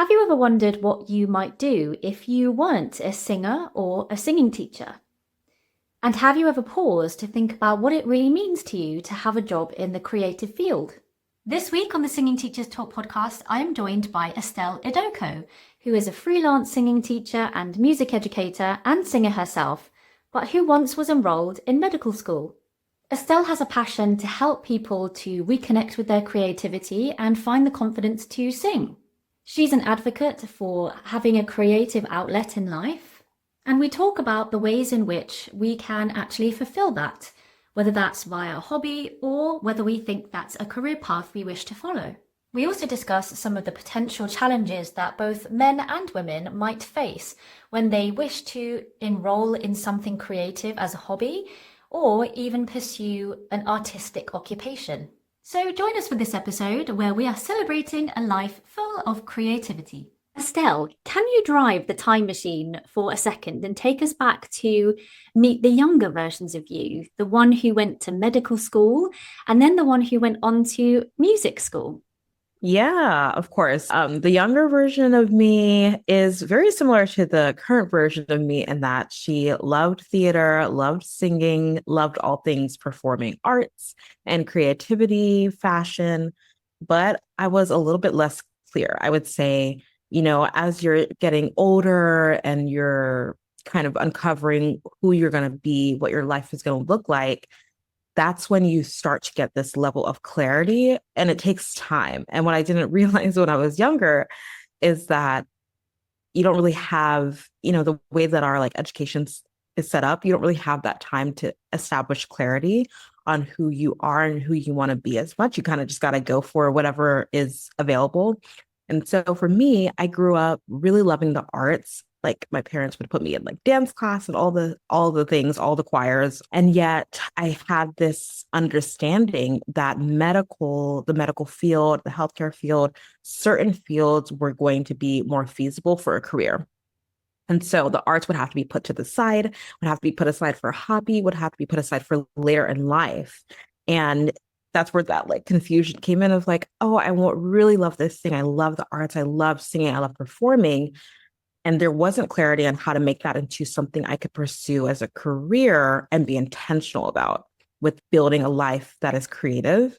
Have you ever wondered what you might do if you weren't a singer or a singing teacher? And have you ever paused to think about what it really means to you to have a job in the creative field? This week on the Singing Teachers Talk podcast, I am joined by Estelle Idoko, who is a freelance singing teacher and music educator and singer herself, but who once was enrolled in medical school. Estelle has a passion to help people to reconnect with their creativity and find the confidence to sing. She's an advocate for having a creative outlet in life, and we talk about the ways in which we can actually fulfill that, whether that's via a hobby or whether we think that's a career path we wish to follow. We also discuss some of the potential challenges that both men and women might face when they wish to enroll in something creative as a hobby or even pursue an artistic occupation. So join us for this episode where we are celebrating a life full of creativity. Estelle, can you drive the time machine for a second and take us back to meet the younger versions of you, the one who went to medical school and then the one who went on to music school? Yeah, of course. The younger version of me is very similar to the current version of me in that she loved theater, loved singing, loved all things performing arts and creativity, fashion. But I was a little bit less clear. I would say, as you're getting older and you're kind of uncovering who you're going to be, what your life is going to look like, that's when you start to get this level of clarity and it takes time. And what I didn't realize when I was younger is that you don't really have, the way that our like education is set up, you don't really have that time to establish clarity on who you are and who you want to be as much. You kind of just got to go for whatever is available. And so for me, I grew up really loving the arts. Like my parents would put me in like dance class and all the things, all the choirs. And yet I had this understanding that the medical field, the healthcare field, certain fields were going to be more feasible for a career. And so the arts would have to be put to the side, would have to be put aside for a hobby, would have to be put aside for later in life. And that's where that like confusion came in of like, oh, I won't really love this thing. I love the arts. I love singing. I love performing. And there wasn't clarity on how to make that into something I could pursue as a career and be intentional about with building a life that is creative.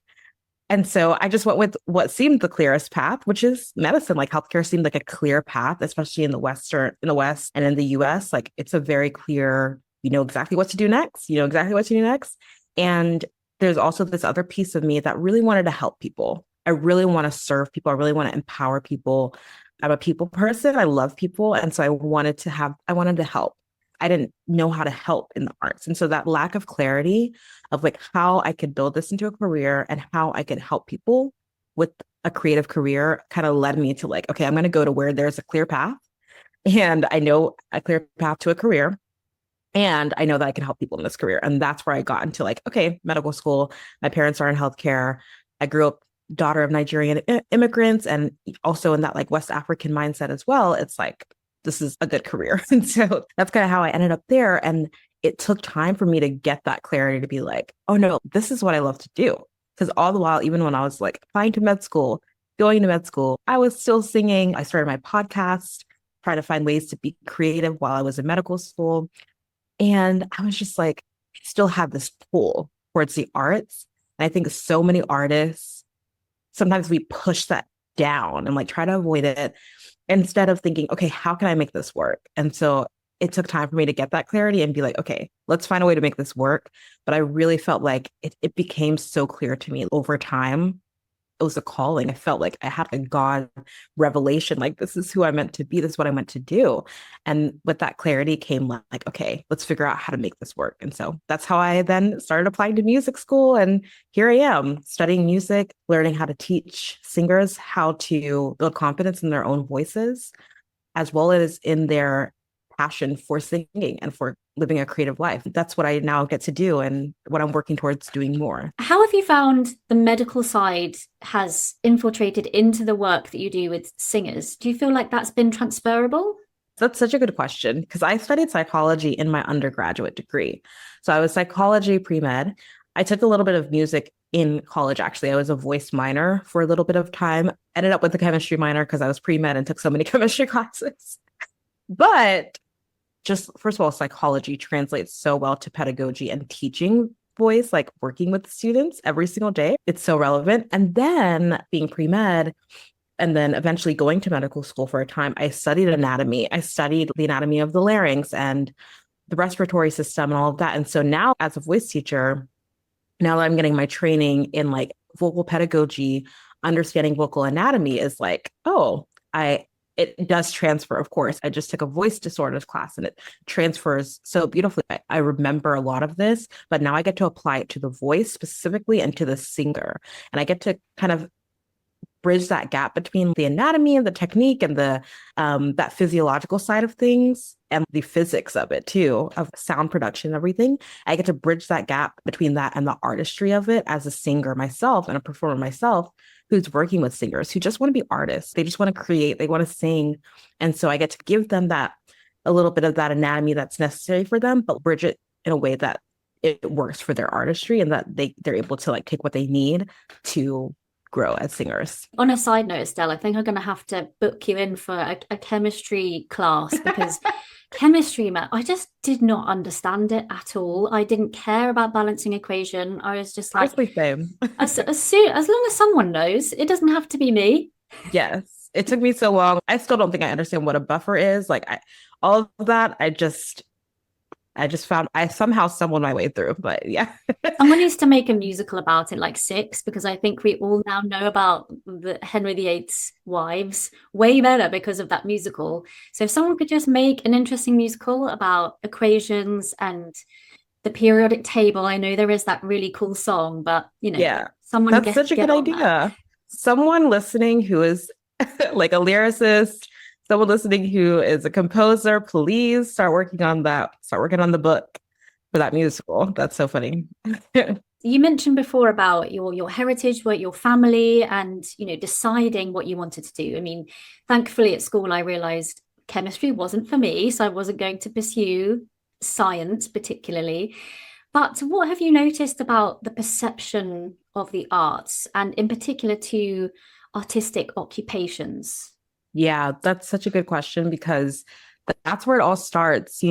And so I just went with what seemed the clearest path, which is medicine. Like healthcare seemed like a clear path, especially in the West and in the US. Like it's a very clear, you know exactly what to do next, you know exactly what to do next. And there's also this other piece of me that really wanted to help people. I really want to serve people. I really want to empower people. I'm a people person. I love people. And so I wanted to help. I didn't know how to help in the arts. And so that lack of clarity of like how I could build this into a career and how I could help people with a creative career kind of led me to like, okay, I'm going to go to where there's a clear path and I know a clear path to a career. And I know that I can help people in this career. And that's where I got into like, okay, medical school. My parents are in healthcare. I grew up daughter of Nigerian immigrants and also in that like West African mindset as well. It's like, this is a good career. And so that's kind of how I ended up there. And it took time for me to get that clarity to be like, oh no, this is what I love to do. Because all the while, even when I was like applying to med school, going to med school, I was still singing. I started my podcast, trying to find ways to be creative while I was in medical school. And I was just like, still have this pull towards the arts. And I think so many artists, sometimes we push that down and like try to avoid it instead of thinking, okay, how can I make this work? And so it took time for me to get that clarity and be like, okay, let's find a way to make this work. But I really felt like it became so clear to me over time. It was a calling. I felt like I had a God revelation, like this is who I meant to be, this is what I meant to do. And with that clarity came like, okay, let's figure out how to make this work. And so that's how I then started applying to music school. And here I am studying music, learning how to teach singers how to build confidence in their own voices, as well as in their passion for singing and for living a creative life. That's what I now get to do and what I'm working towards doing more. How have you found the medical side has infiltrated into the work that you do with singers? Do you feel like that's been transferable? That's such a good question because I studied psychology in my undergraduate degree. So I was psychology pre-med. I took a little bit of music in college, actually. I was a voice minor for a little bit of time. Ended up with a chemistry minor because I was pre-med and took so many chemistry classes. But just first of all, psychology translates so well to pedagogy and teaching voice, like working with students every single day. It's so relevant. And then being pre-med and then eventually going to medical school for a time, I studied anatomy. I studied the anatomy of the larynx and the respiratory system and all of that. And so now as a voice teacher, now that I'm getting my training in like vocal pedagogy, understanding vocal anatomy is like, oh, it does transfer, of course. I just took a voice disorders class and it transfers so beautifully. I remember a lot of this, but now I get to apply it to the voice specifically and to the singer. And I get to kind of bridge that gap between the anatomy and the technique and the that physiological side of things and the physics of it too, of sound production and everything. I get to bridge that gap between that and the artistry of it as a singer myself and a performer myself who's working with singers who just want to be artists. They just want to create, they want to sing. And so I get to give them that a little bit of that anatomy that's necessary for them, but bridge it in a way that it works for their artistry and that they're able to like take what they need to grow as singers. On a side note, Estelle, I think I'm going to have to book you in for a chemistry class because chemistry, man, I just did not understand it at all. I didn't care about balancing equation. I was just like, same. as long as someone knows, it doesn't have to be me. Yes, it took me so long. I still don't think I understand what a buffer is. Like all of that, I just found I somehow stumbled my way through, but yeah. Someone needs to make a musical about it, like Six, because I think we all now know about the Henry VIII's wives way better because of that musical. So if someone could just make an interesting musical about equations and the periodic table, I know there is that really cool song, but yeah, someone that's such a good idea. That. Someone listening who is like a lyricist, someone listening who is a composer, please start working on that. Start working on the book for that musical. That's so funny. You mentioned before about your heritage, what your family, and deciding what you wanted to do. I mean, thankfully at school I realized chemistry wasn't for me, so I wasn't going to pursue science particularly. But what have you noticed about the perception of the arts and in particular to artistic occupations? Yeah, that's such a good question because that's where it all starts.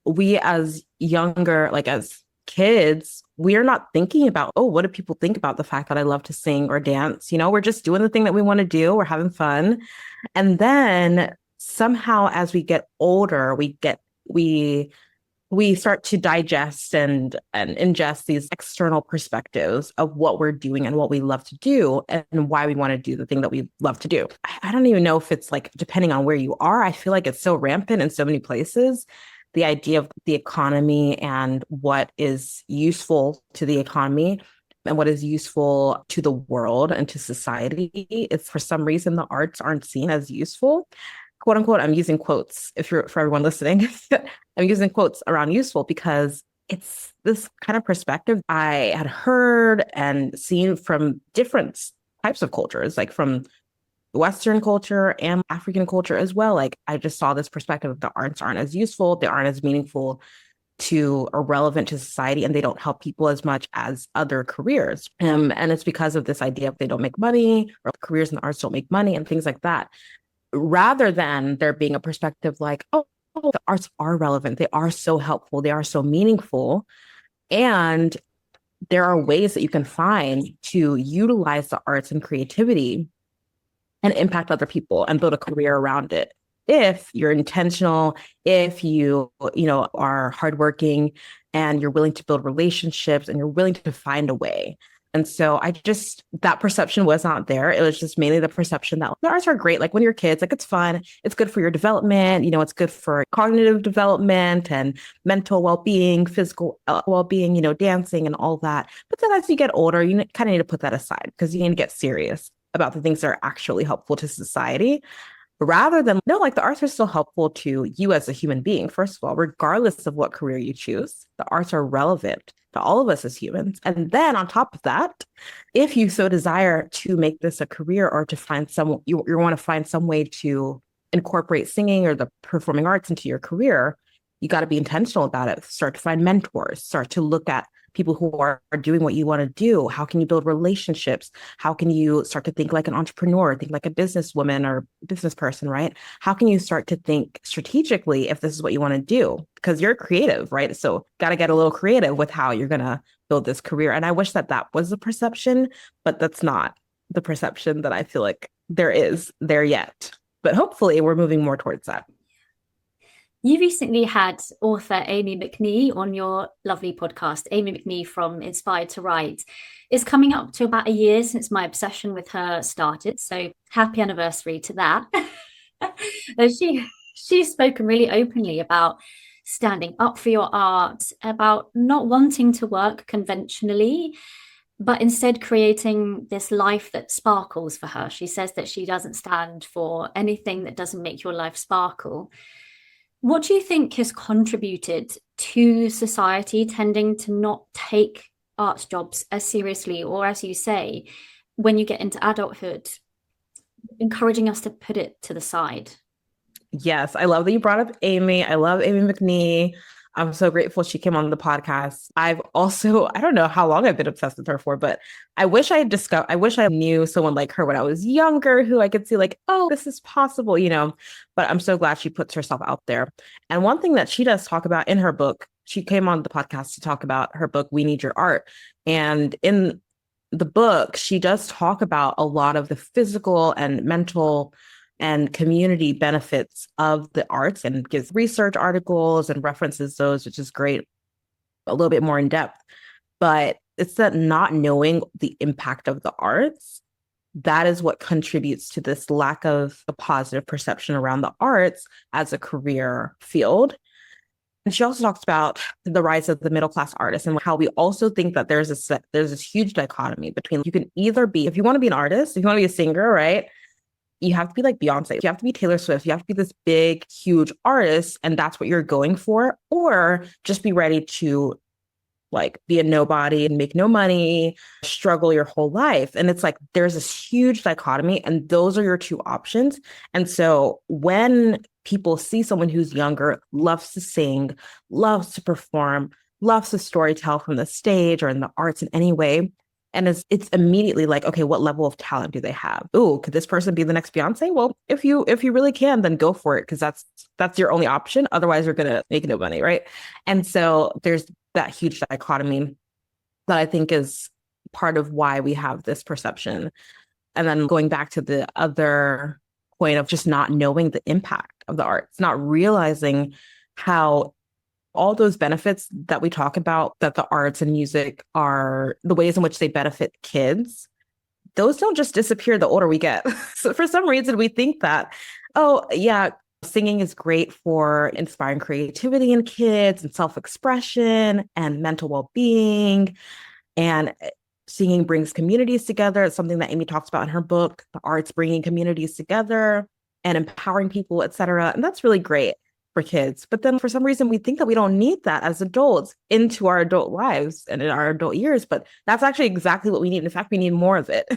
We as younger, like as kids, we are not thinking about, oh, what do people think about the fact that I love to sing or dance? We're just doing the thing that we want to do. We're having fun. And then somehow as we get older, we start to digest and ingest these external perspectives of what we're doing and what we love to do and why we want to do the thing that we love to do. I don't even know if it's like, depending on where you are, I feel like it's so rampant in so many places. The idea of the economy and what is useful to the economy and what is useful to the world and to society. It's for some reason the arts aren't seen as useful. Quote unquote, I'm using quotes for everyone listening. I'm using quotes around useful because it's this kind of perspective I had heard and seen from different types of cultures, like from Western culture and African culture as well. Like I just saw this perspective of the arts aren't as useful, they aren't as meaningful to or relevant to society, and they don't help people as much as other careers. And it's because of this idea of they don't make money or careers in the arts don't make money and things like that. Rather than there being a perspective like, oh, the arts are relevant. They are so helpful. They are so meaningful. And there are ways that you can find to utilize the arts and creativity and impact other people and build a career around it. If you're intentional, if you are hardworking and you're willing to build relationships and you're willing to find a way. And so that perception was not there. It was just mainly the perception that the arts are great. Like when you're kids, like it's fun. It's good for your development. It's good for cognitive development and mental well-being, physical well-being, dancing and all that. But then as you get older, you kind of need to put that aside because you need to get serious about the things that are actually helpful to society. Rather than, no, like the arts are still helpful to you as a human being. First of all, regardless of what career you choose, the arts are relevant to all of us as humans. And then on top of that, if you so desire to make this a career or to find you want to find some way to incorporate singing or the performing arts into your career, you got to be intentional about it. Start to find mentors, start to look at people who are doing what you want to do? How can you build relationships? How can you start to think like an entrepreneur, think like a businesswoman or business person, right? How can you start to think strategically if this is what you want to do? Because you're creative, right? So got to get a little creative with how you're going to build this career. And I wish that that was the perception, but that's not the perception that I feel like there is there yet. But hopefully we're moving more towards that. You recently had author Amie McNee on your lovely podcast. Amie McNee from Inspired to Write. It's coming up to about a year since my obsession with her started. So happy anniversary to that. She's spoken really openly about standing up for your art, about not wanting to work conventionally, but instead creating this life that sparkles for her. She says that she doesn't stand for anything that doesn't make your life sparkle. What do you think has contributed to society tending to not take arts jobs as seriously, or as you say, when you get into adulthood, encouraging us to put it to the side? Yes, I love that you brought up Amie. I love Amie McNee. I'm so grateful she came on the podcast. I've also, I don't know how long I've been obsessed with her for, but I wish I knew someone like her when I was younger who I could see like, oh, this is possible, but I'm so glad she puts herself out there. And one thing that she does talk about in her book, she came on the podcast to talk about her book, We Need Your Art. And in the book, she does talk about a lot of the physical and mental and community benefits of the arts and gives research articles and references those, which is great, a little bit more in depth. But it's that not knowing the impact of the arts, that is what contributes to this lack of a positive perception around the arts as a career field. And she also talks about the rise of the middle class artist and how we also think that there's this huge dichotomy between you can either be, if you want to be an artist, if you want to be a singer, right? You have to be like Beyonce. You have to be Taylor Swift. You have to be this big, huge artist, and that's what you're going for. Or just be ready to like be a nobody and make no money, struggle your whole life. And it's like there's this huge dichotomy, and those are your two options. And so when people see someone who's younger, loves to sing, loves to perform, loves to storytell from the stage or in the arts in any way, and it's immediately like, okay, what level of talent do they have? Oh, could this person be the next Beyonce? Well, if you really can, then go for it, because that's your only option. Otherwise, you're gonna make no money, right? And so there's that huge dichotomy that I think is part of why we have this perception. And then going back to the other point of just not knowing the impact of the arts, not realizing how all those benefits that we talk about, that the arts and music are the ways in which they benefit kids, those don't just disappear the older we get. So for some reason, we think that, oh, yeah, singing is great for inspiring creativity in kids and self-expression and mental well-being. And singing brings communities together. It's something that Amie talks about in her book, the arts bringing communities together and empowering people, et cetera. And that's really great for kids. But then for some reason, we think that we don't need that as adults into our adult lives and in our adult years. But that's actually exactly what we need. In fact, we need more of it.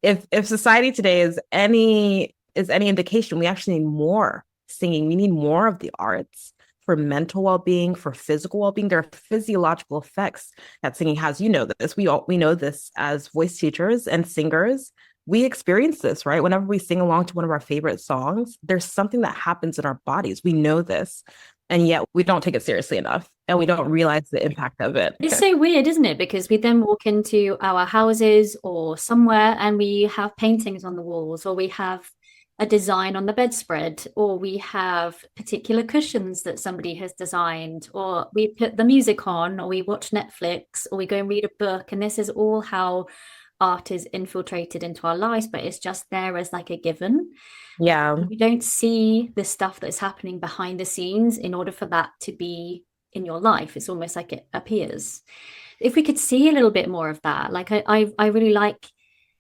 If society today is any indication, we actually need more singing. We need more of the arts for mental well-being, for physical well-being. There are physiological effects that singing has. You know this. We know this as voice teachers and singers. We experience this, right? Whenever we sing along to one of our favorite songs, there's something that happens in our bodies. We know this, and yet we don't take it seriously enough, and we don't realize the impact of it. It's so weird, isn't it? Because we then walk into our houses or somewhere and we have paintings on the walls, or we have a design on the bedspread, or we have particular cushions that somebody has designed, or we put the music on, or we watch Netflix, or we go and read a book. And this is all how art is infiltrated into our lives, but it's just there as like a given. Yeah. We don't see the stuff that's happening behind the scenes in order for that to be in your life. It's almost like it appears. If we could see a little bit more of that, like I really like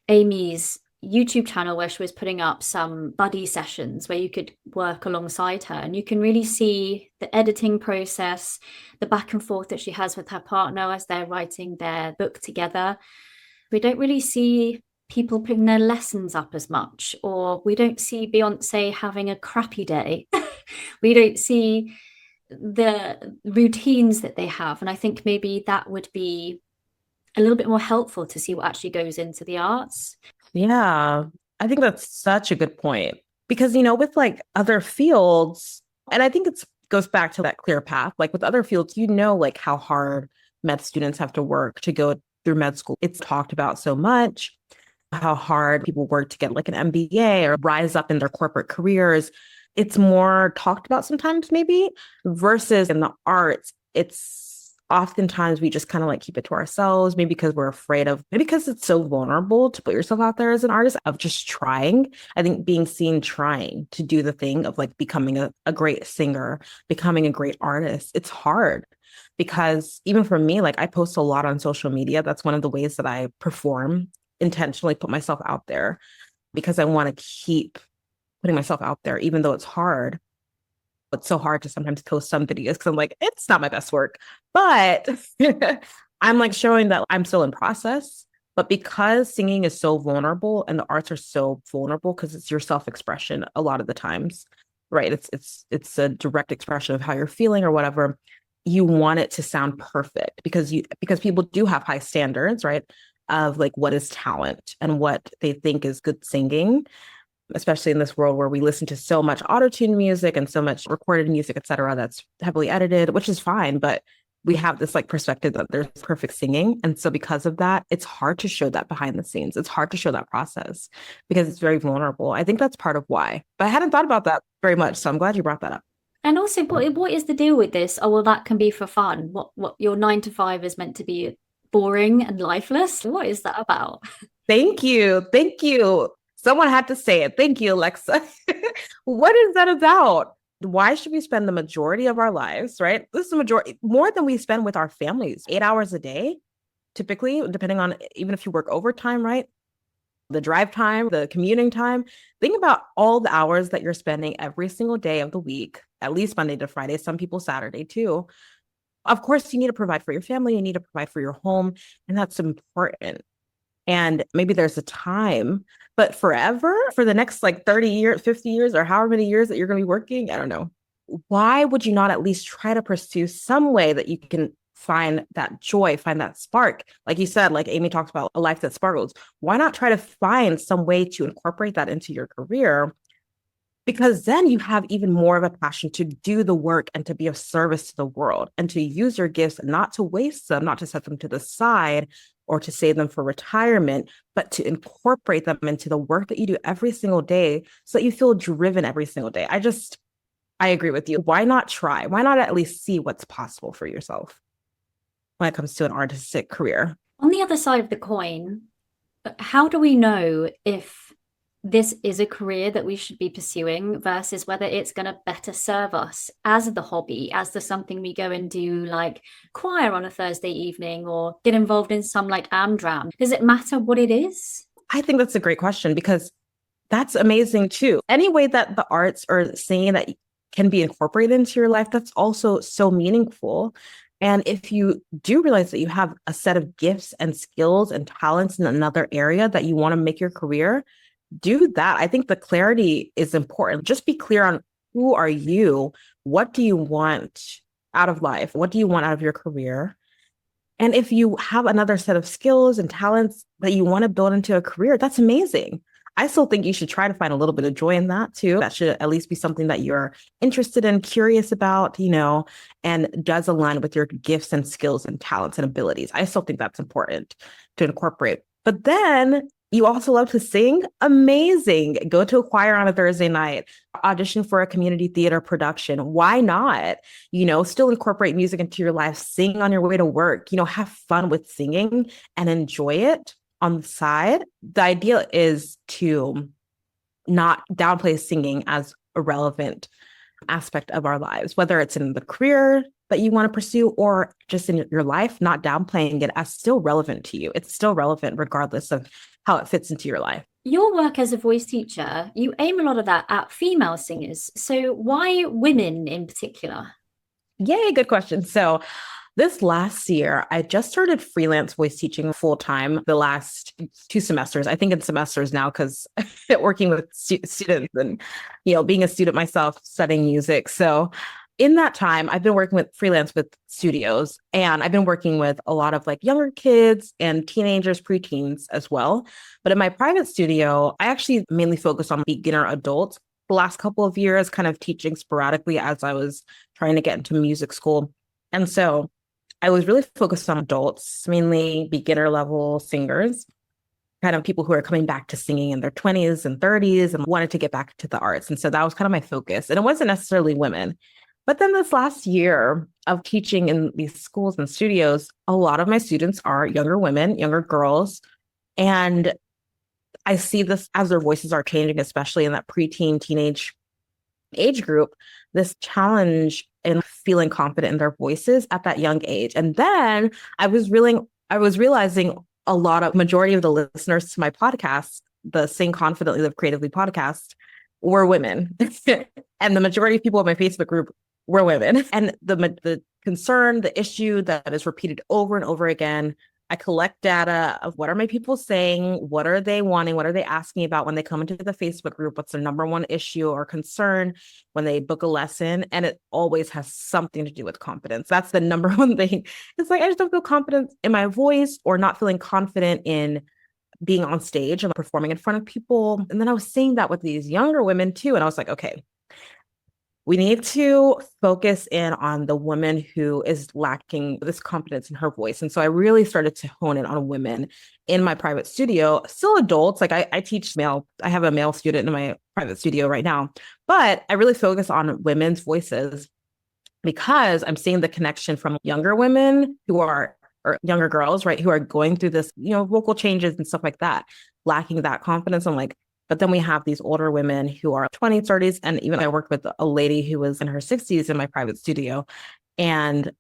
Amie's YouTube channel where she was putting up some buddy sessions where you could work alongside her, and you can really see the editing process, the back and forth that she has with her partner as they're writing their book together. We don't really see people putting their lessons up as much, or we don't see Beyonce having a crappy day. We don't see the routines that they have. And I think maybe that would be a little bit more helpful to see what actually goes into the arts. Yeah, I think that's such a good point because, you know, with like other fields, and I think it's goes back to that clear path. Like with other fields, you know, like how hard med students have to work to go through med school. It's talked about so much, how hard people work to get like an MBA or rise up in their corporate careers. It's more talked about sometimes, maybe, versus in the arts, it's oftentimes we just kind of like keep it to ourselves, maybe because we're afraid of, maybe because it's so vulnerable to put yourself out there as an artist, of just trying. I think being seen trying to do the thing of like becoming a great singer, becoming a great artist, it's hard because even for me, like I post a lot on social media. That's one of the ways that I perform, intentionally put myself out there because I want to keep putting myself out there, even though it's hard. It's so hard to sometimes post some videos because I'm like, it's not my best work, but I'm like showing that I'm still in process. But because singing is so vulnerable and the arts are so vulnerable because it's your self-expression a lot of the times, right? It's a direct expression of how you're feeling or whatever. You want it to sound perfect because people do have high standards, right? Of like what is talent and what they think is good singing, especially in this world where we listen to so much auto-tune music and so much recorded music, et cetera, that's heavily edited, which is fine. But we have this like perspective that there's perfect singing. And so because of that, it's hard to show that behind the scenes. It's hard to show that process because it's very vulnerable. I think that's part of why. But I hadn't thought about that very much. So I'm glad you brought that up. And also, what is the deal with this? Oh, well, that can be for fun. What your 9 to 5 is meant to be boring and lifeless? What is that about? Thank you. Thank you. Someone had to say it. Thank you, Alexa. What is that about? Why should we spend the majority of our lives, right? This is the majority, more than we spend with our families, 8 hours a day, typically, depending on even if you work overtime, right? The drive time, the commuting time. Think about all the hours that you're spending every single day of the week, at least Monday to Friday, some people Saturday too. Of course, you need to provide for your family, you need to provide for your home, and that's important. And maybe there's a time, but forever, for the next like 30 years, 50 years, or however many years that you're going to be working, I don't know. Why would you not at least try to pursue some way that you can find that joy, find that spark? Like you said, like Amie talks about a life that sparkles. Why not try to find some way to incorporate that into your career? Because then you have even more of a passion to do the work and to be of service to the world and to use your gifts, not to waste them, not to set them to the side or to save them for retirement, but to incorporate them into the work that you do every single day so that you feel driven every single day. I agree with you. Why not try? Why not at least see what's possible for yourself when it comes to an artistic career? On the other side of the coin, how do we know if this is a career that we should be pursuing versus whether it's going to better serve us as the hobby, as the something we go and do like choir on a Thursday evening or get involved in some like Amdram? Does it matter what it is? I think that's a great question because that's amazing too. Any way that the arts or singing that can be incorporated into your life, that's also so meaningful. And if you do realize that you have a set of gifts and skills and talents in another area that you want to make your career, do that. I think the clarity is important. Just be clear on who are you? What do you want out of life? What do you want out of your career? And if you have another set of skills and talents that you want to build into a career, that's amazing. I still think you should try to find a little bit of joy in that too. That should at least be something that you're interested in, curious about, and does align with your gifts and skills and talents and abilities. I still think that's important to incorporate. But then you also love to sing? Amazing. Go to a choir on a Thursday night, audition for a community theater production. Why not? Still incorporate music into your life, sing on your way to work, have fun with singing and enjoy it on the side. The idea is to not downplay singing as a relevant aspect of our lives, whether it's in the career that you want to pursue or just in your life, not downplaying it as still relevant to you. It's still relevant regardless of how it fits into your life. Your work as a voice teacher, you aim a lot of that at female singers. So why women in particular? Yay, good question. So this last year, I just started freelance voice teaching full time the last 2 semesters. I think in semesters now because working with students and, being a student myself, studying music. So in that time, I've been working with freelance with studios, and I've been working with a lot of like younger kids and teenagers, preteens as well. But in my private studio, I actually mainly focus on beginner adults the last couple of years, kind of teaching sporadically as I was trying to get into music school. And so I was really focused on adults, mainly beginner level singers, kind of people who are coming back to singing in their 20s and 30s and wanted to get back to the arts. And so that was kind of my focus. And it wasn't necessarily women. But then this last year of teaching in these schools and studios, a lot of my students are younger women, younger girls. And I see this as their voices are changing, especially in that preteen, teenage age group, this challenge in feeling confident in their voices at that young age. And then I was realizing a lot of majority of the listeners to my podcast, the Sing Confidently, Live Creatively podcast, were women. And the majority of people in my Facebook group were women. And the concern, the issue that is repeated over and over again, I collect data of what are my people saying, what are they wanting, what are they asking about when they come into the Facebook group, what's their number one issue or concern when they book a lesson, and it always has something to do with confidence. That's the number one thing. It's like I just don't feel confident in my voice, or not feeling confident in being on stage and performing in front of people. And then I was seeing that with these younger women too, and I was like, okay, we need to focus in on the woman who is lacking this confidence in her voice. And so I really started to hone in on women in my private studio, still adults. Like I teach male, I have a male student in my private studio right now, but I really focus on women's voices because I'm seeing the connection from younger women who are, or younger girls, right, who are going through this, vocal changes and stuff like that, lacking that confidence. I'm like, but then we have these older women who are 20s, 30s. And even I worked with a lady who was in her 60s in my private studio. And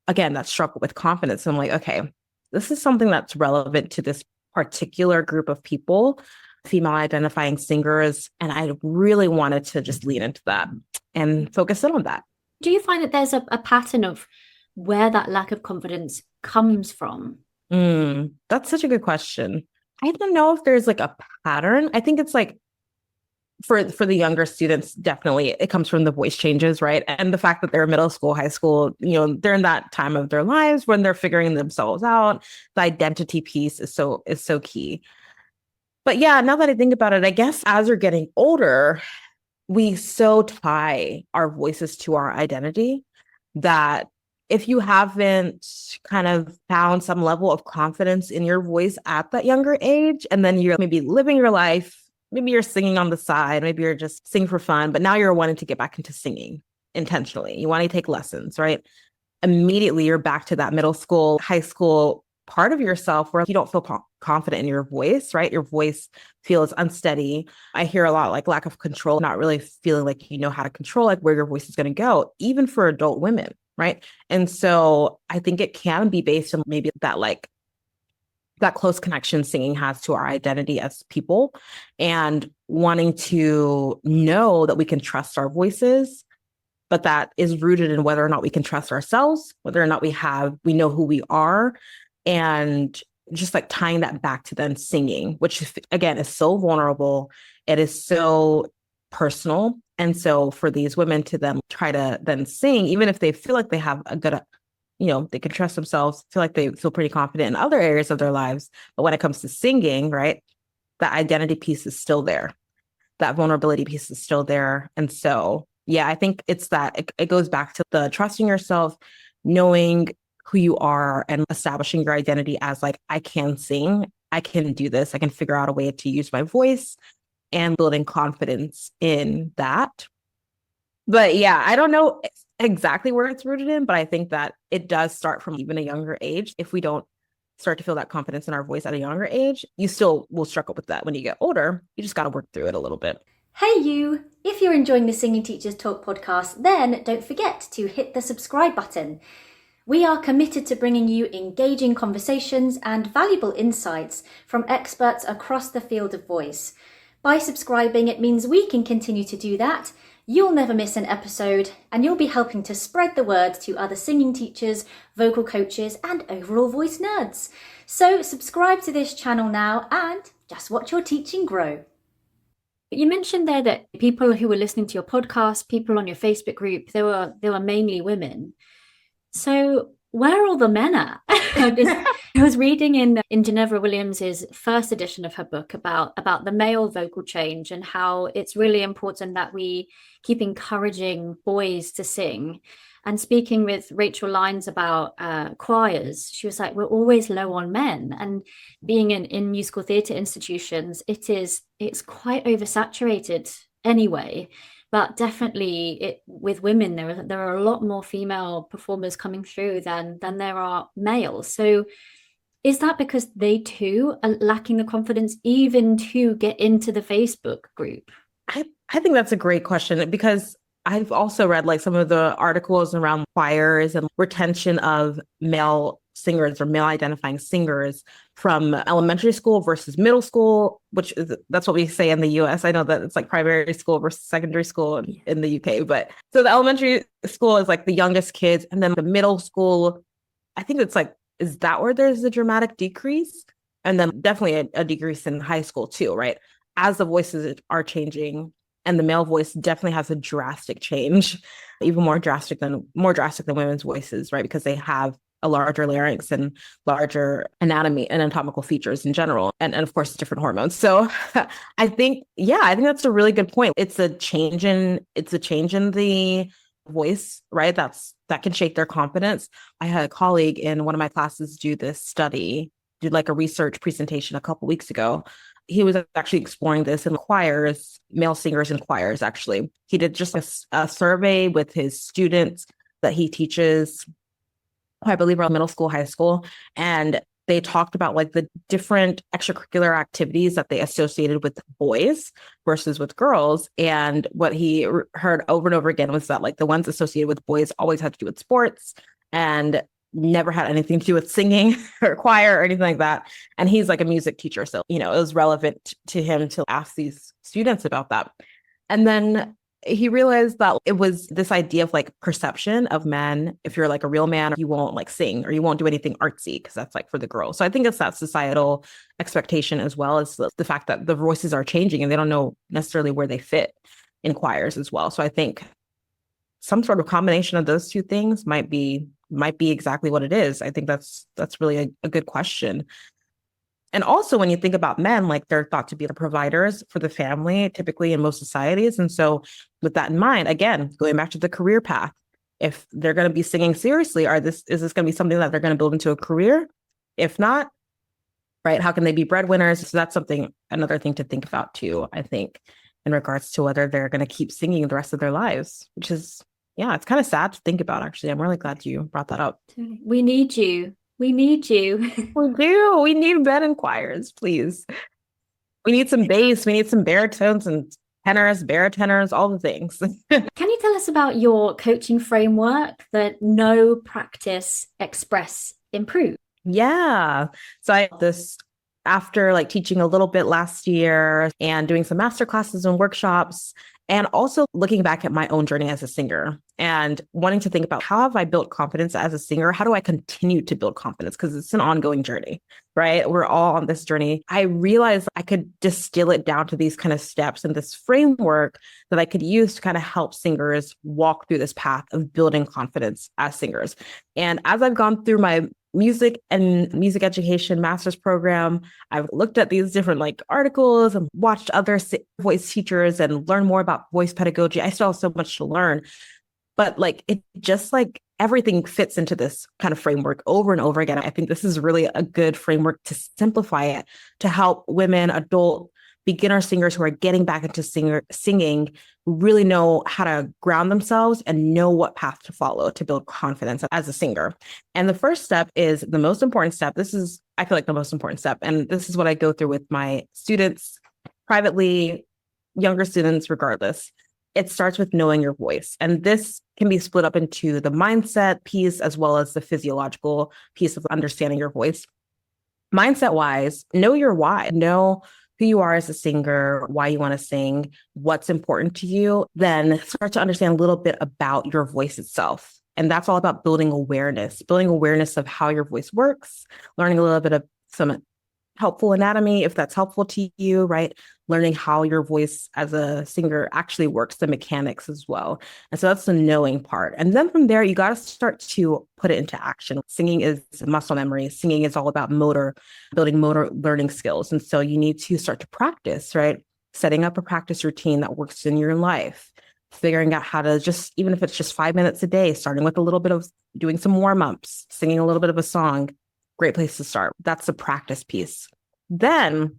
again, that struggled with confidence. And I'm like, okay, this is something that's relevant to this particular group of people, female identifying singers. And I really wanted to just lean into that and focus in on that. Do you find that there's a pattern of where that lack of confidence comes from? That's such a good question. I don't know if there's like a pattern. I think it's like for the younger students, definitely it comes from the voice changes, right? And the fact that they're middle school, high school, they're in that time of their lives when they're figuring themselves out. The identity piece is so key. But yeah, now that I think about it, I guess as we're getting older, we so tie our voices to our identity that if you haven't kind of found some level of confidence in your voice at that younger age, and then you're maybe living your life, maybe you're singing on the side, maybe you're just singing for fun, but now you're wanting to get back into singing intentionally. You want to take lessons, right? Immediately you're back to that middle school, high school part of yourself where you don't feel confident in your voice, right? Your voice feels unsteady. I hear a lot like lack of control, not really feeling like you know how to control like where your voice is going to go, even for adult women, right? And so I think it can be based on maybe that close connection singing has to our identity as people, and wanting to know that we can trust our voices, but that is rooted in whether or not we can trust ourselves, whether or not we know who we are, and just like tying that back to then singing, which again is so vulnerable. It is so personal. And so for these women to then try to then sing, even if they feel like they have a good, they can trust themselves, feel like they feel pretty confident in other areas of their lives. But when it comes to singing, right, that identity piece is still there. That vulnerability piece is still there. And so, yeah, I think it's that it goes back to the trusting yourself, knowing who you are, and establishing your identity as like, I can sing, I can do this, I can figure out a way to use my voice, and building confidence in that. But yeah, I don't know exactly where it's rooted in, but I think that it does start from even a younger age. If we don't start to feel that confidence in our voice at a younger age, you still will struggle with that when you get older. You just got to work through it a little bit. Hey you! If you're enjoying the Singing Teachers Talk podcast, then don't forget to hit the subscribe button. We are committed to bringing you engaging conversations and valuable insights from experts across the field of voice. By subscribing, it means we can continue to do that. You'll never miss an episode, and you'll be helping to spread the word to other singing teachers, vocal coaches, and overall voice nerds. So subscribe to this channel now and just watch your teaching grow. You mentioned there that people who were listening to your podcast, people on your Facebook group, they were mainly women. So where are all the men at? I was reading in Geneva Williams's first edition of her book about the male vocal change and how it's really important that we keep encouraging boys to sing. And speaking with Rachel Lyons about choirs, she was like, "We're always low on men." And being in musical theatre institutions, it's quite oversaturated anyway. But definitely with women, there are a lot more female performers coming through than there are males. So is that because they too are lacking the confidence even to get into the Facebook group? I think that's a great question because I've also read like some of the articles around choirs and retention of male singers or male identifying singers from elementary school versus middle school, which is that's what we say in the US. I know that it's like primary school versus secondary school in the UK, but so the elementary school is like the youngest kids, and then the middle school, I think it's like, is that where there's a dramatic decrease? And then definitely a decrease in high school too, right? As the voices are changing, and the male voice definitely has a drastic change, even more drastic than women's voices, right? Because they have a larger larynx and larger anatomy and anatomical features in general, and of course different hormones. So I think that's a really good point. It's a change in the voice, right? That can shake their confidence. I had a colleague in one of my classes did like a research presentation a couple weeks ago. He was actually exploring this in choirs, male singers in choirs, actually. He did just a survey with his students that he teaches, I believe around middle school, high school. And they talked about like the different extracurricular activities that they associated with boys versus with girls. And what he heard over and over again was that like the ones associated with boys always had to do with sports and never had anything to do with singing or choir or anything like that. And he's like a music teacher. So, it was relevant to him to ask these students about that. And then he realized that it was this idea of like perception of men. If you're like a real man, you won't like sing or you won't do anything artsy because that's like for the girls. So I think it's that societal expectation as well as the fact that the voices are changing and they don't know necessarily where they fit in choirs as well. So I think some sort of combination of those two things might be exactly what it is. I think that's really a good question. And also, when you think about men, like they're thought to be the providers for the family, typically in most societies. And so, with that in mind, again, going back to the career path, if they're going to be singing seriously, is this going to be something that they're going to build into a career? If not, right, how can they be breadwinners? So that's another thing to think about too, I think, in regards to whether they're going to keep singing the rest of their lives, which is, yeah, it's kind of sad to think about, actually. I'm really glad you brought that up. We need you. We need you. We do. We need men in choirs, please. We need some bass. We need some baritones and tenors, barotenors, all the things. Can you tell us about your coaching framework, that know, practice, express, improve? Yeah. So I this after like teaching a little bit last year and doing some master classes and workshops, and also looking back at my own journey as a singer and wanting to think about how have I built confidence as a singer? How do I continue to build confidence? Because it's an ongoing journey, right? We're all on this journey. I realized I could distill it down to these kind of steps and this framework that I could use to kind of help singers walk through this path of building confidence as singers. And as I've gone through my music and music education master's program, I've looked at these different like articles and watched other voice teachers and learn more about voice pedagogy. I still have so much to learn, but like it just like everything fits into this kind of framework over and over again. I think this is really a good framework to simplify it, to help women, adult beginner singers who are getting back into singing really know how to ground themselves and know what path to follow to build confidence as a singer. And the first step is the most important step. This is, I feel like, the most important step. And this is what I go through with my students privately, younger students, regardless. It starts with knowing your voice. And this can be split up into the mindset piece as well as the physiological piece of understanding your voice. Mindset wise, know your why, know who you are as a singer, why you want to sing, what's important to you, then start to understand a little bit about your voice itself. And that's all about building awareness of how your voice works, learning a little bit of some helpful anatomy, if that's helpful to you, right? learning how your voice as a singer actually works, the mechanics as well. And so that's the knowing part. And then from there, you got to start to put it into action. Singing is muscle memory. Singing is all about building motor learning skills. And so you need to start to practice, right? Setting up a practice routine that works in your life, figuring out how to just, even if it's just 5 minutes a day, starting with a little bit of doing some warm ups, singing a little bit of a song, great place to start. That's the practice piece. Then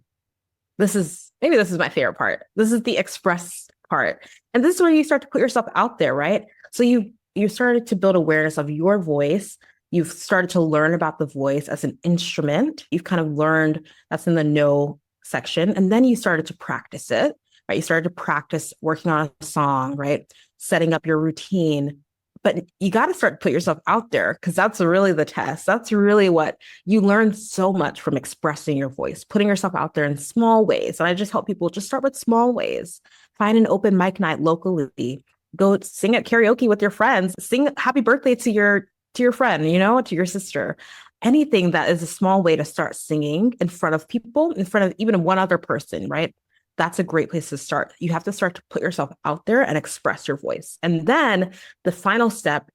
this is my favorite part. This is the express part. And this is where you start to put yourself out there, right? So you started to build awareness of your voice. You've started to learn about the voice as an instrument. You've kind of learned that's in the know section. And then you started to practice it, right? You started to practice working on a song, right? Setting up your routine. But you got to start to put yourself out there because that's really the test. That's really what you learn so much from expressing your voice, putting yourself out there in small ways. And I just help people just start with small ways. Find an open mic night locally. Go sing at karaoke with your friends. Sing happy birthday to your friend, to your sister. Anything that is a small way to start singing in front of people, in front of even one other person, right? That's a great place to start. You have to start to put yourself out there and express your voice. And then the final step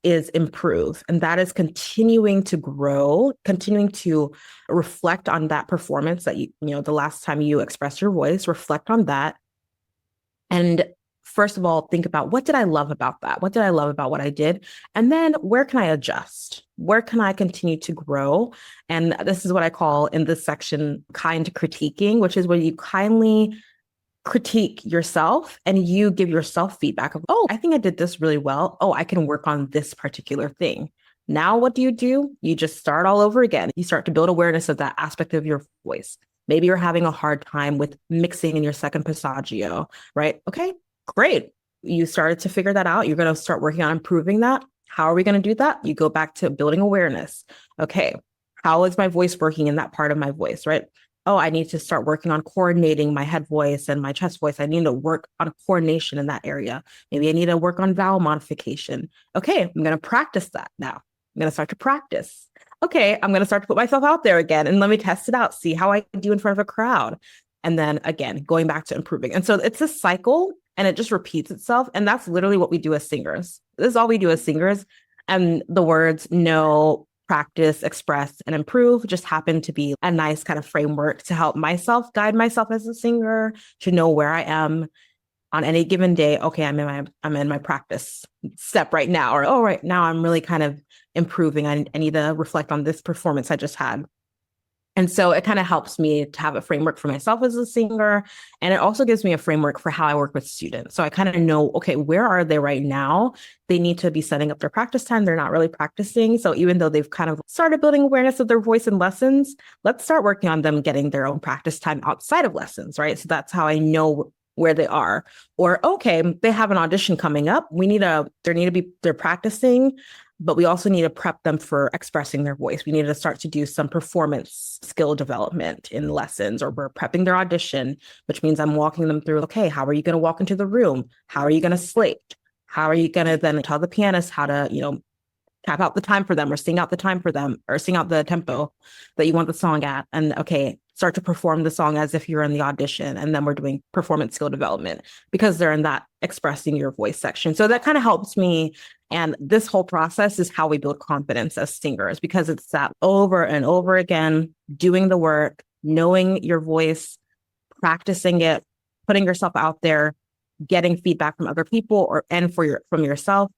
is improve. And that is continuing to grow, continuing to reflect on that performance that the last time you expressed your voice, reflect on that. And first of all, think about what did I love about that? What did I love about what I did? And then where can I adjust? Where can I continue to grow? And this is what I call in this section, kind critiquing, which is where you kindly critique yourself and you give yourself feedback of, oh, I think I did this really well. Oh, I can work on this particular thing. Now, what do? You just start all over again. You start to build awareness of that aspect of your voice. Maybe you're having a hard time with mixing in your second passaggio, right? Okay, great. You started to figure that out. You're going to start working on improving that. How are we going to do that? You go back to building awareness. Okay, how is my voice working in that part of my voice, right? Oh, I need to start working on coordinating my head voice and my chest voice. I need to work on coordination in that area. Maybe I need to work on vowel modification. Okay, I'm going to practice that now. I'm going to start to practice. Okay, I'm going to start to put myself out there again and let me test it out, see how I do in front of a crowd. And then again, going back to improving. And so it's a cycle and it just repeats itself. And that's literally what we do as singers. This is all we do as singers. And the words know, practice, express, and improve just happen to be a nice kind of framework to help myself guide myself as a singer, to know where I am on any given day. Okay, I'm in my practice step right now, or oh, right now I'm really kind of improving. I need to reflect on this performance I just had. And so it kind of helps me to have a framework for myself as a singer. And it also gives me a framework for how I work with students. So I kind of know, okay, where are they right now? They need to be setting up their practice time. They're not really practicing. So even though they've kind of started building awareness of their voice in lessons, let's start working on them getting their own practice time outside of lessons, right? So that's how I know where they are. Or, okay, they have an audition coming up. They're practicing, but we also need to prep them for expressing their voice. We need to start to do some performance skill development in lessons, or we're prepping their audition, which means I'm walking them through, okay, how are you going to walk into the room? How are you going to slate? How are you going to then tell the pianist how to, tap out the time for them, or sing out the time for them, or sing out the tempo that you want the song at. And okay, start to perform the song as if you're in the audition. And then we're doing performance skill development because they're in that expressing your voice section. So that kind of helps me. And this whole process is how we build confidence as singers, because it's that over and over again, doing the work, knowing your voice, practicing it, putting yourself out there, getting feedback from other people from yourself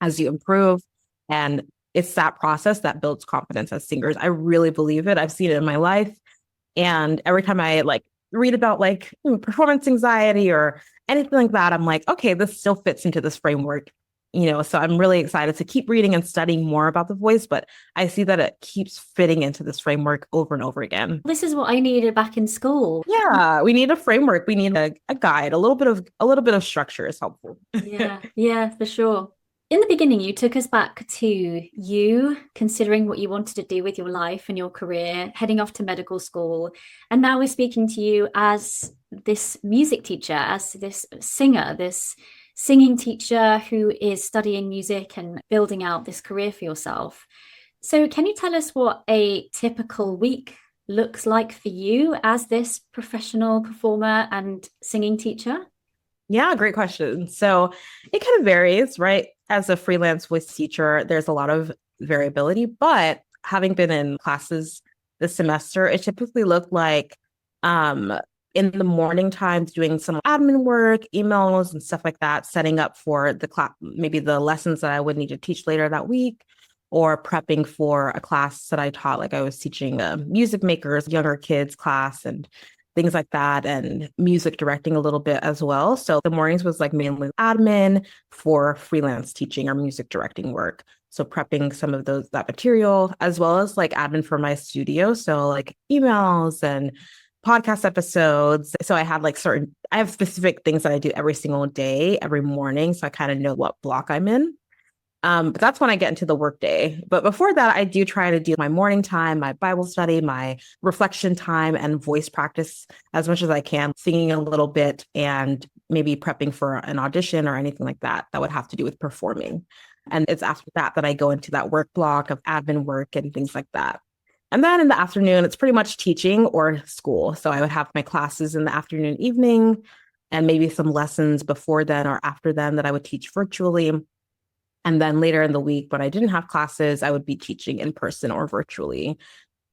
as you improve. And it's that process that builds confidence as singers. I really believe it. I've seen it in my life. And every time I read about performance anxiety or anything like that, I'm like, okay, this still fits into this framework. So I'm really excited to keep reading and studying more about the voice, but I see that it keeps fitting into this framework over and over again. This is what I needed back in school. Yeah, we need a framework. We need a guide. A little bit of structure is helpful. Yeah, for sure. In the beginning, you took us back to you considering what you wanted to do with your life and your career, heading off to medical school. And now we're speaking to you as this music teacher, as this singer, this singing teacher who is studying music and building out this career for yourself. So can you tell us what a typical week looks like for you as this professional performer and singing teacher? Yeah, great question. So it kind of varies, right? As a freelance voice teacher, there's a lot of variability, but having been in classes this semester, it typically looked like um in the morning times doing some admin work, emails and stuff like that, setting up for the class, maybe the lessons that I would need to teach later that week, or prepping for a class that I taught. Like I was teaching music makers, younger kids class, and things like that, and music directing a little bit as well. So the mornings was like mainly admin for freelance teaching or music directing work. So prepping some of that material, as well as like admin for my studio. So like emails and podcast episodes. So I have specific things that I do every single day, every morning. So I kind of know what block I'm in. But that's when I get into the workday. But before that, I do try to do my morning time, my Bible study, my reflection time, and voice practice as much as I can, singing a little bit and maybe prepping for an audition or anything like that that would have to do with performing. And it's after that that I go into that work block of admin work and things like that. And then in the afternoon, it's pretty much teaching or school. So I would have my classes in the afternoon, evening, and maybe some lessons before then or after then that I would teach virtually. And then later in the week, when I didn't have classes, I would be teaching in person or virtually,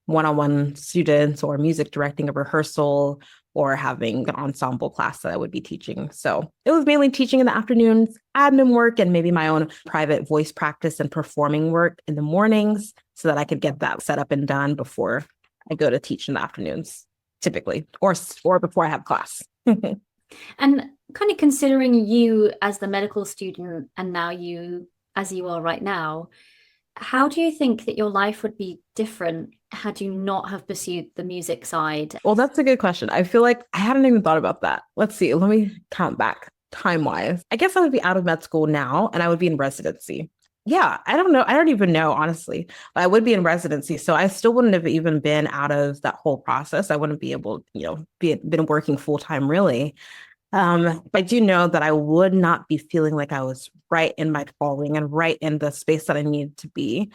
one-on-one students or music directing a rehearsal or having an ensemble class that I would be teaching. So it was mainly teaching in the afternoons, admin work, and maybe my own private voice practice and performing work in the mornings so that I could get that set up and done before I go to teach in the afternoons, typically, or before I have class. And kind of considering you as the medical student and now you as you are right now, how do you think that your life would be different had you not have pursued the music side? Well, that's a good question. I feel like I hadn't even thought about that. Let's see. Let me count back time wise. I guess I would be out of med school now and I would be in residency. Yeah, I don't know. I don't even know, honestly, but I would be in residency. So I still wouldn't have even been out of that whole process. I wouldn't be able, been working full time really. But I do know that I would not be feeling like I was right in my calling and right in the space that I needed to be,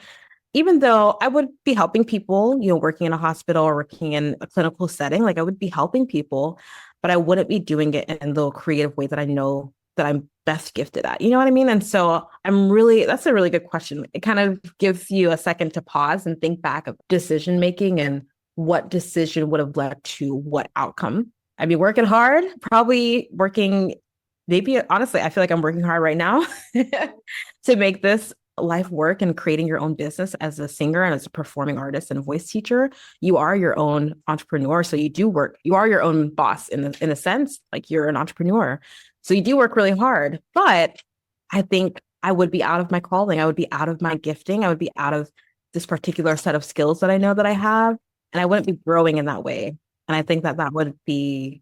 even though I would be helping people, working in a hospital or working in a clinical setting, like I would be helping people, but I wouldn't be doing it in the creative way that I know that I'm best gifted at. You know what I mean? And so that's a really good question. It kind of gives you a second to pause and think back of decision making and what decision would have led to what outcome. I'd be working hard, probably working, maybe honestly, I feel like I'm working hard right now to make this life work, and creating your own business as a singer and as a performing artist and a voice teacher. You are your own entrepreneur. So you do work, you are your own boss in a sense, like you're an entrepreneur. So you do work really hard, but I think I would be out of my calling. I would be out of my gifting. I would be out of this particular set of skills that I know that I have, and I wouldn't be growing in that way. And I think that would be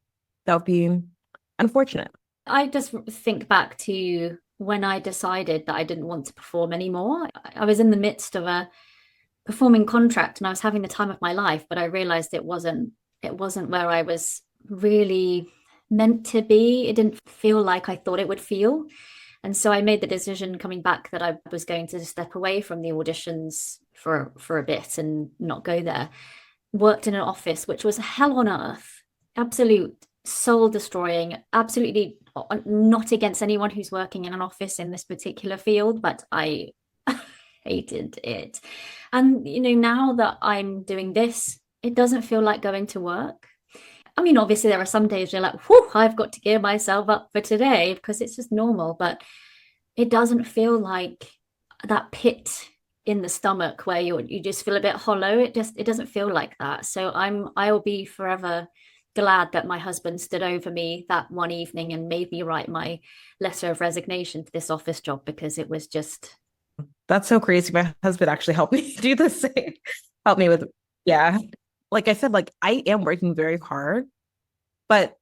unfortunate. I just think back to when I decided that I didn't want to perform anymore. I was in the midst of a performing contract and I was having the time of my life, but I realized it wasn't where I was really meant to be. It didn't feel like I thought it would feel. And so I made the decision coming back that I was going to step away from the auditions for a bit and not go there. Worked in an office, which was hell on earth, absolute soul destroying, absolutely not against anyone who's working in an office in this particular field, but I hated it. And, now that I'm doing this, it doesn't feel like going to work. I mean, obviously, there are some days you're like, whew, I've got to gear myself up for today because it's just normal, but it doesn't feel like that pit in the stomach where you just feel a bit hollow. It doesn't feel like that. So I will be forever glad that my husband stood over me that one evening and made me write my letter of resignation to this office job, because it was just. That's so crazy. My husband actually helped me do the same. Help me with, yeah. Like I said, like I am working very hard, but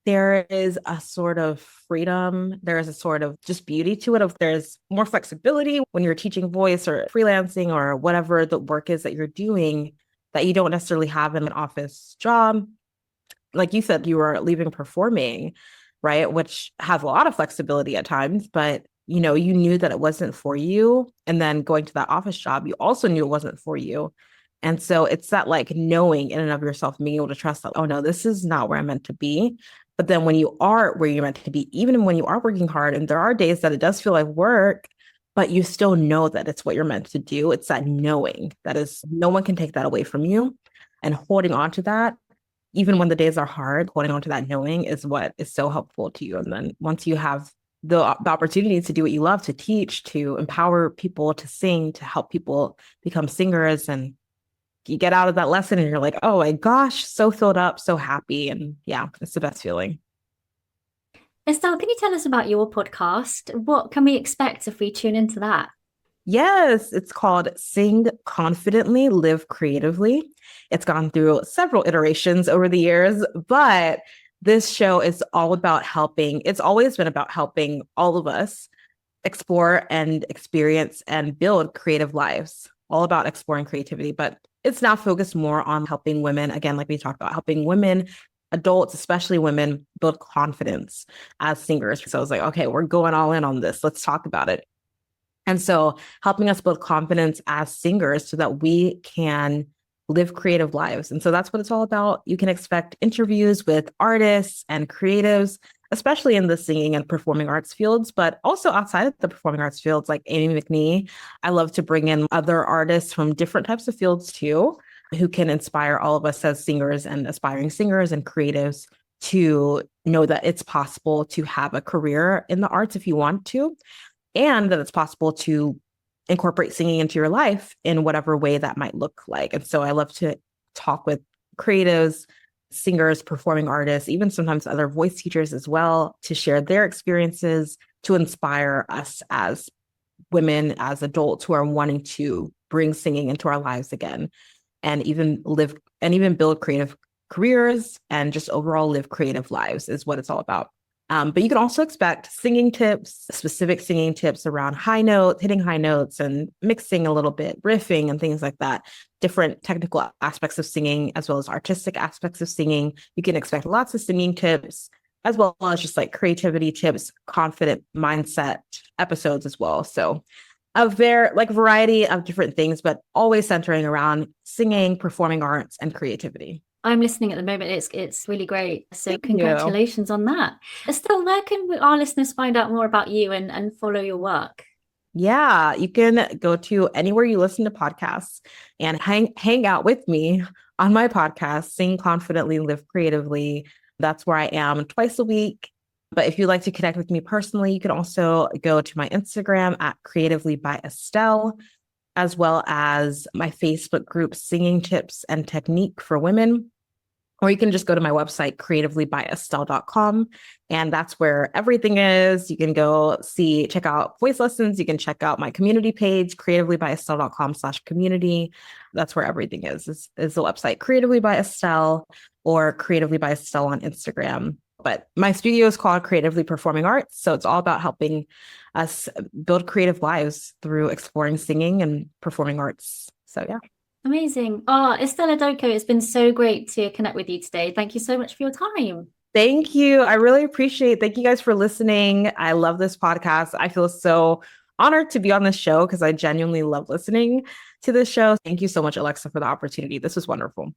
there is a sort of freedom. There is a sort of just beauty to it. Of there's more flexibility when you're teaching voice or freelancing or whatever the work is that you're doing that you don't necessarily have in an office job. Like you said, you were leaving performing, right? Which has a lot of flexibility at times, but you knew that it wasn't for you. And then going to that office job, you also knew it wasn't for you. And so it's that like knowing in and of yourself, being able to trust that, oh no, this is not where I'm meant to be. But then when you are where you're meant to be, even when you are working hard, and there are days that it does feel like work, but you still know that it's what you're meant to do. It's that knowing that is, no one can take that away from you. And holding on to that, even when the days are hard, holding on to that knowing is what is so helpful to you. And then once you have the opportunity to do what you love, to teach, to empower people, to sing, to help people become singers, and you get out of that lesson and you're like, oh my gosh, so filled up, so happy. And yeah, it's the best feeling. Estelle, can you tell us about your podcast? What can we expect if we tune into that? Yes, it's called Sing Confidently, Live Creatively. It's gone through several iterations over the years, but this show is all about helping. It's always been about helping all of us explore and experience and build creative lives, all about exploring creativity. But it's now focused more on helping women, again, like we talked about, helping women, adults, especially women, build confidence as singers. So I was like, okay, we're going all in on this. Let's talk about it. And so helping us build confidence as singers so that we can live creative lives. And so that's what it's all about. You can expect interviews with artists and creatives, especially in the singing and performing arts fields, but also outside of the performing arts fields, like Amie McNee. I love to bring in other artists from different types of fields too, who can inspire all of us as singers and aspiring singers and creatives to know that it's possible to have a career in the arts if you want to, and that it's possible to incorporate singing into your life in whatever way that might look like. And so I love to talk with creatives, singers, performing artists, even sometimes other voice teachers as well, to share their experiences, to inspire us as women, as adults who are wanting to bring singing into our lives again, and even build creative careers and just overall live creative lives is what it's all about. But you can also expect singing tips, specific singing tips around high notes, hitting high notes and mixing a little bit, riffing and things like that, different technical aspects of singing, as well as artistic aspects of singing. You can expect lots of singing tips, as well as just like creativity tips, confident mindset episodes as well. So a variety of different things, but always centering around singing, performing arts, and creativity. I'm listening at the moment. It's really great. So Thank you. congratulations on that. Estelle, where can our listeners find out more about you and follow your work? Yeah, you can go to anywhere you listen to podcasts and hang out with me on my podcast, Sing Confidently, Live Creatively. That's where I am twice a week. But if you'd like to connect with me personally, you can also go to my Instagram at Creatively by Estelle, as well as my Facebook group, Singing Tips and Technique for Women. Or you can just go to my website, creativelybyestelle.com. And that's where everything is. You can go check out voice lessons. You can check out my community page, creativelybyestelle.com/community. That's where everything is the website, Creatively by Estelle, or Creatively by Estelle on Instagram. But my studio is called Creatively Performing Arts. So it's all about helping us build creative lives through exploring singing and performing arts. So yeah. Amazing. Oh, Estelle Idoko, it's been so great to connect with you today. Thank you so much for your time. Thank you. I really appreciate it. Thank you guys for listening. I love this podcast. I feel so honored to be on this show because I genuinely love listening to this show. Thank you so much, Alexa, for the opportunity. This was wonderful.